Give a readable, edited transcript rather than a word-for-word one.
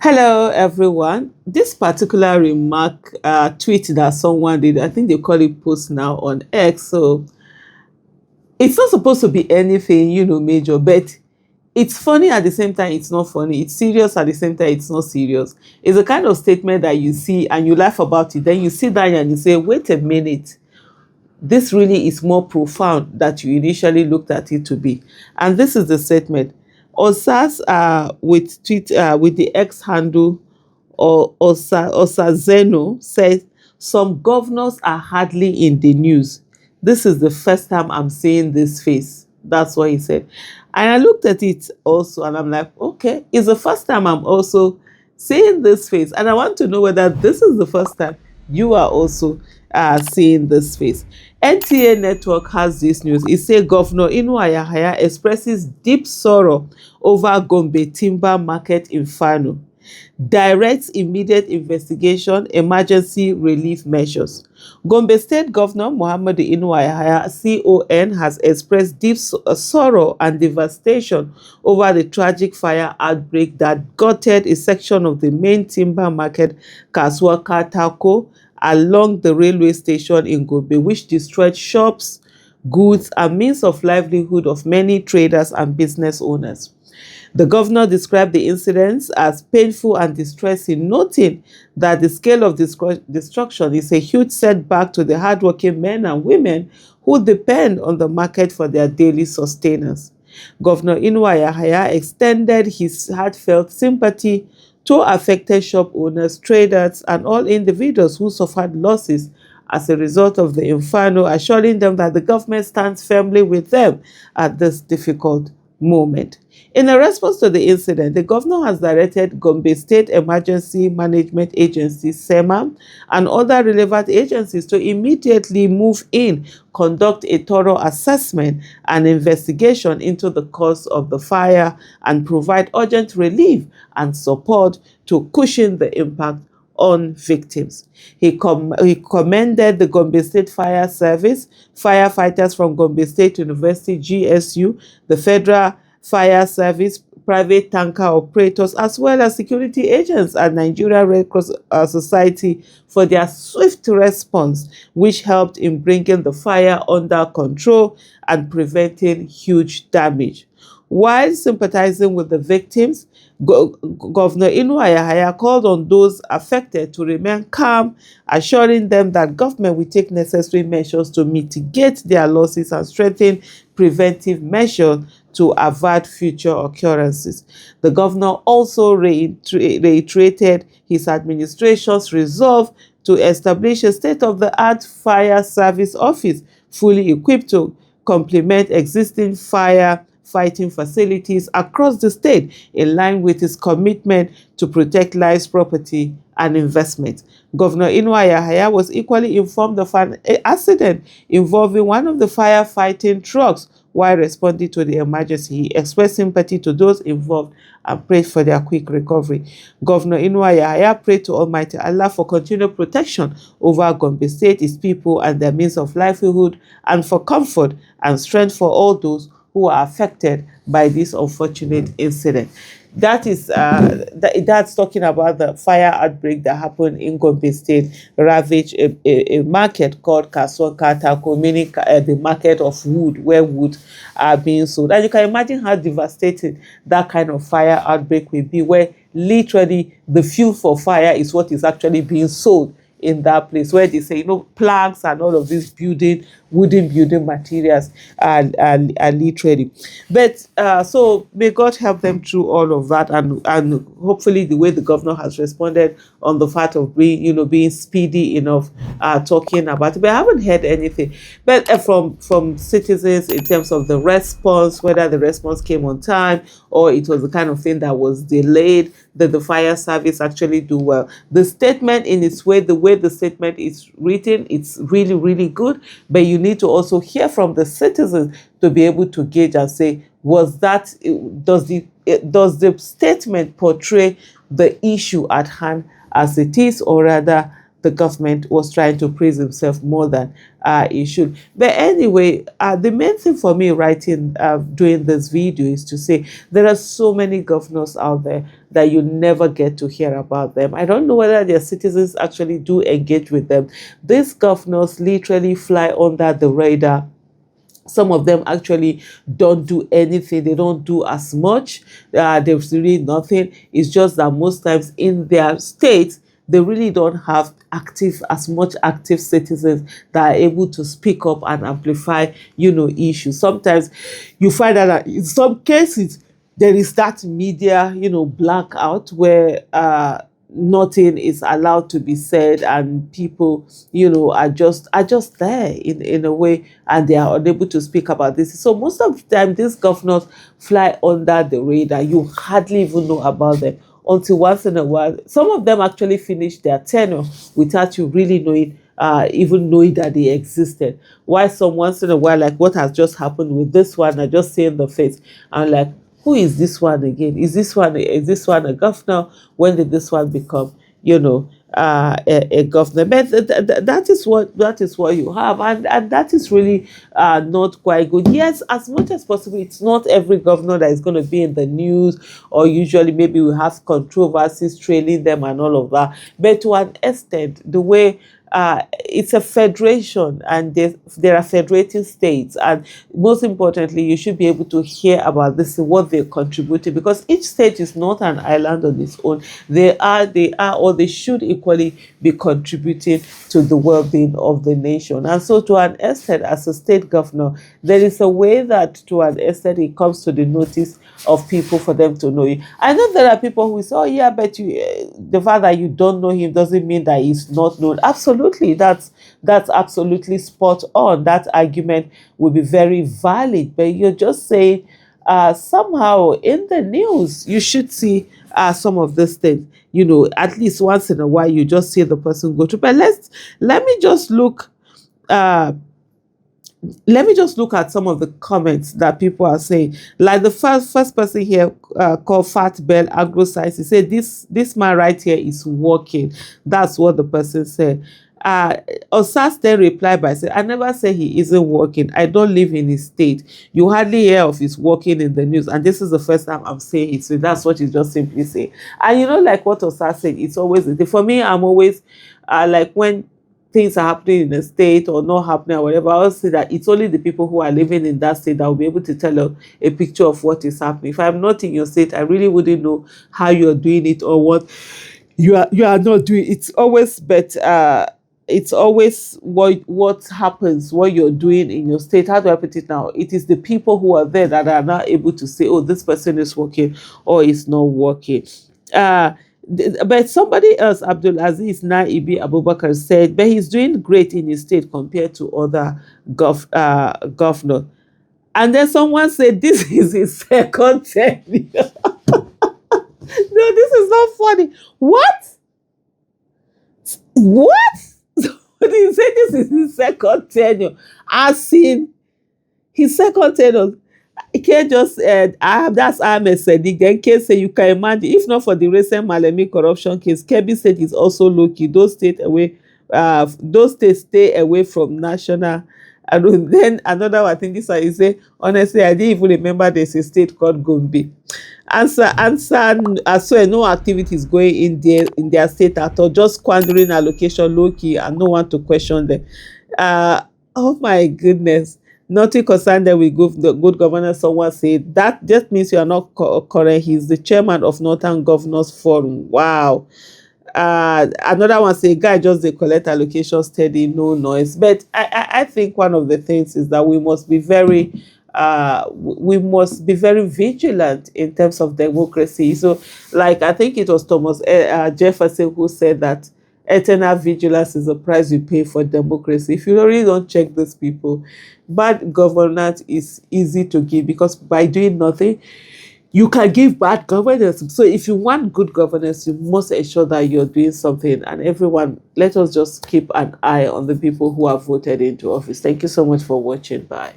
Hello, everyone. This particular remark, tweet that someone did, I think they call it post now on X. So it's not supposed to be anything, major, but it's funny at the same time, it's not funny. It's serious at the same time, it's not serious. It's a kind of statement that you see and you laugh about it. Then you sit down and you say, wait a minute, this really is more profound than you initially looked at it to be. And this is the statement. Osas with the X handle or Osazeno said some governors are hardly in the news. This is the first time I'm seeing this face. That's what he said. And I looked at it also and I'm like, okay, it's the first time I'm also seeing this face. And I want to know whether this is the first time you are also seeing this face. NTA Network has this news. It says Governor Inu Ayahaya expresses deep sorrow over Gombe timber market inferno, directs immediate investigation, emergency relief measures. Gombe State Governor Muhammad Inuayahaya, CON, has expressed deep sorrow and devastation over the tragic fire outbreak that gutted a section of the main timber market, Kaswa Katako, along the railway station in Gombe, which destroyed shops, goods, and means of livelihood of many traders and business owners. The governor described the incidents as painful and distressing, noting that the scale of destruction is a huge setback to the hardworking men and women who depend on the market for their daily sustenance. Governor Inuayahaya extended his heartfelt sympathy to affected shop owners, traders, and all individuals who suffered losses as a result of the inferno, assuring them that the government stands firmly with them at this difficult moment. In a response to the incident, the governor has directed Gombe State Emergency Management Agency, SEMA, and other relevant agencies to immediately move in, conduct a thorough assessment and investigation into the cause of the fire, and provide urgent relief and support to cushion the impact on victims. He commended the Gombe State Fire Service, firefighters from Gombe State University, GSU, the Federal Fire Service, private tanker operators, as well as security agents and Nigerian Red Cross Society for their swift response, which helped in bringing the fire under control and preventing huge damage. While sympathizing with the victims, Governor Inuayahaya called on those affected to remain calm, assuring them that government will take necessary measures to mitigate their losses and strengthen preventive measures to avert future occurrences. The governor also reiterated his administration's resolve to establish a state-of-the-art fire service office fully equipped to complement existing fire fighting facilities across the state, in line with his commitment to protect lives, property, and investment. Governor Inuayahaya was equally informed of an accident involving one of the firefighting trucks while responding to the emergency. He expressed sympathy to those involved and prayed for their quick recovery. Governor Inuayahaya prayed to Almighty Allah for continued protection over Gombe State, its people, and their means of livelihood, and for comfort and strength for all those who are affected by this unfortunate incident. That's talking about the fire outbreak that happened in Gombe State, ravaged a market called Kaswa Katako, meaning the market of wood, where wood are being sold. And you can imagine how devastating that kind of fire outbreak will be, where literally the fuel for fire is what is actually being sold in that place, where they say, planks and all of these wooden building materials are literally. But so may God help them through all of that, and hopefully the way the governor has responded on the fact of being speedy enough talking about it. But I haven't heard anything but from citizens in terms of the response, whether the response came on time or it was the kind of thing that was delayed, that the fire service actually do well. The statement in its way, the way the statement is written, it's really, really good. But you need to also hear from the citizens to be able to gauge and say, does the statement portray the issue at hand as it is, or rather the government was trying to praise himself more than he should. But anyway, the main thing for me writing, doing this video is to say there are so many governors out there that you never get to hear about them. I don't know whether their citizens actually do engage with them. These governors literally fly under the radar. Some of them actually don't do anything. They don't do as much. There's really nothing. It's just that most times in their states, they really don't have as much active citizens that are able to speak up and amplify, issues. Sometimes you find out that in some cases there is that media, blackout where nothing is allowed to be said, and people are just there in a way, and they are unable to speak about this. So most of the time these governors fly under the radar. You hardly even know about them until once in a while some of them actually finish their tenure without you really knowing, even knowing that they existed. Why some once in a while, like what has just happened with this one, I just see in the face, I'm like, who is this one again? Is this one a governor? When did this one become, a governor? But that is what you have, and that is really not quite good. Yes, as much as possible, it's not every governor that is going to be in the news, or usually maybe we have controversies trailing them and all of that. But to an extent, the way it's a federation, and there are federating states, and most importantly you should be able to hear about this, what they're contributing, because each state is not an island on its own. They are or they should equally be contributing to the well-being of the nation. And so to an extent, as a state governor, there is a way that to an extent it comes to the notice of people for them to know you. I know there are people who say, oh yeah, but the fact that you don't know him doesn't mean that he's not known. Absolutely, that's absolutely spot on. That argument will be very valid, but you're just saying somehow in the news you should see some of these things, at least once in a while you just see the person go to. But let me just look uh at some of the comments that people are saying. Like the first person here, called Fat Bell Agrosize, he said this man right here is working. That's what the person said. Osas then replied by saying, I never say he isn't working. I don't live in his state. You hardly hear of his working in the news, and this is the first time I'm saying it. So that's what he's just simply saying. And like what Osas said, it's always for me. I'm always like when things are happening in a state or not happening or whatever, I always say that it's only the people who are living in that state that will be able to tell a picture of what is happening. If I'm not in your state, I really wouldn't know how you're doing it or what you are not doing. It's always what happens, what you're doing in your state. How do I put it now? It is the people who are there that are not able to say, oh, this person is working or is not working. But somebody else, Abdul Aziz Naibi Abubakar, said, but he's doing great in his state compared to other governors. And then someone said, this is his second tenure. No, this is not funny. What? Somebody said this is his second tenure. As in his second tenure. I can't just that's Ahmed Sadiq. Then case say you can imagine, if not for the recent Malemi corruption case, Kebbi State is also low key. Those states stay away from national. And then another one, I think this one is say, honestly, I didn't even remember there's a state called Gombe. Answer, I swear no activities going in their state at all, just squandering allocation low key and no one to question them. Oh my goodness. Nothing concerned them with good governance. Someone said that just means you are not correct. He's the chairman of Northern Governors Forum. Wow. Another one say, guy just they collect allocation steady, no noise. But I think one of the things is that we must be very vigilant in terms of democracy. So, like I think it was Thomas Jefferson who said that eternal vigilance is the price you pay for democracy. If you really don't check these people, bad governance is easy to give, because by doing nothing, you can give bad governance. So if you want good governance, you must ensure that you're doing something. And everyone, let us just keep an eye on the people who are voted into office. Thank you so much for watching. Bye.